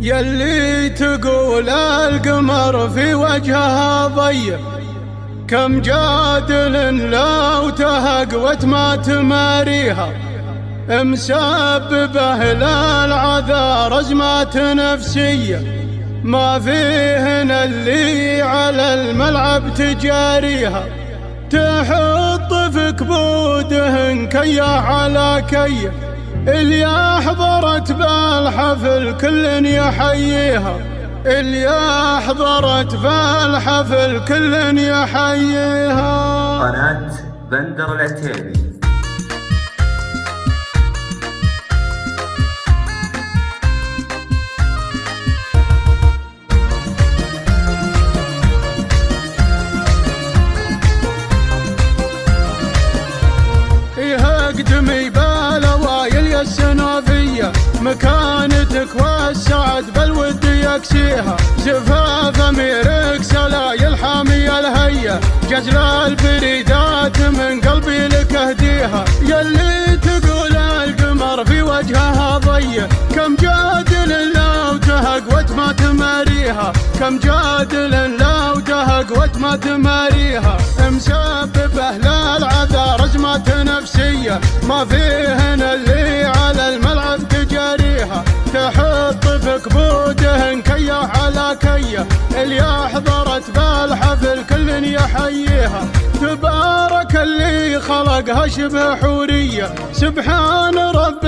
يلي تقول القمر في وجهها ضيق، كم جادل لو تهقوت ما تماريها، مسببه للعذا رزمات نفسية، ما فيهن اللي على الملعب تجاريها، تحط في كبودهن كيه على كيه، اللي حضرت بالحفل كل يحييها، اللي حضرت بالحفل كل يحييها. قناة بندر العتيبي. اقدمي بالأوايل يا السنافية، مكانتك والسعد بالود يكسيها، زفاف أميرك سلايل حامية الهية، جزل الفريدات من قلبي لك أهديها، يلي تقول القمر في وجهها ضيق، كم جادل لو تهقوت ما تماريها، كم جادل لو تهقوت ما تماريها، مسببه للعذا رزمات نفسية، ما فيهن اللي على الملعب تجاريها، تحط في كبودهن كيه على كيه، اللي حضرت بالحفل كل يحييها، تبارك اللي خلقها شبه حورية، سبحان رب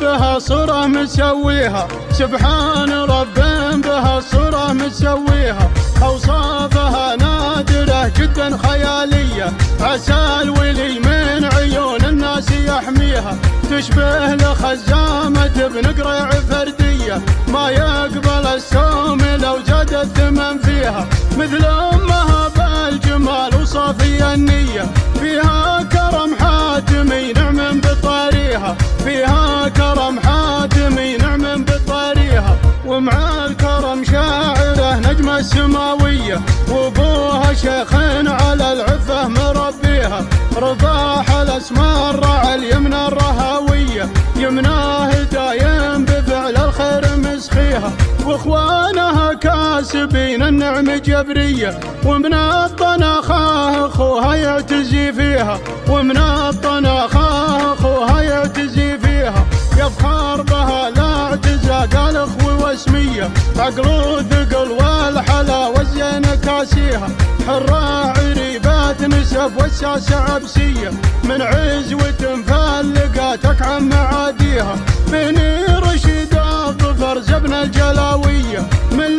بها صورة مسويها، سبحان رب بها صورة مسويها، أوصافها نادرة جدا خيالية، عسى الولي من عيون الناس يحميها، تشبه لخزامة بنقرع فردية، ما يقبل السوم لو زاد الثمن فيها، مثل أمها بالجمال وصافي النية، فيها كرم حاتمي نعم بطاريها، فيها كرم حاتمي نعم بطاريها، ومع الكرم شاعره نجمة سماوية، وابوها شيخ على العفة مربيها، رضاح الاسماء الرعى اليمنى الرهاوية، يمناه دايم بفعل الخير مسخيها، واخوانها كاسبين النعم جبرية، ومن الطنا اخاه اخوها يعتزي فيها، ومن الطنا اخاه اخوها يعتزي فيها، يفخر بها لا اعتزا قال اخوي واسمية، عقل وثقل والحلا والزين كاسيها، حرة عريبات نسب والساسة عبسية، من عزوة مفلقاتك عن معاديها، بني رشيد الظفر زبن الجلاوية، من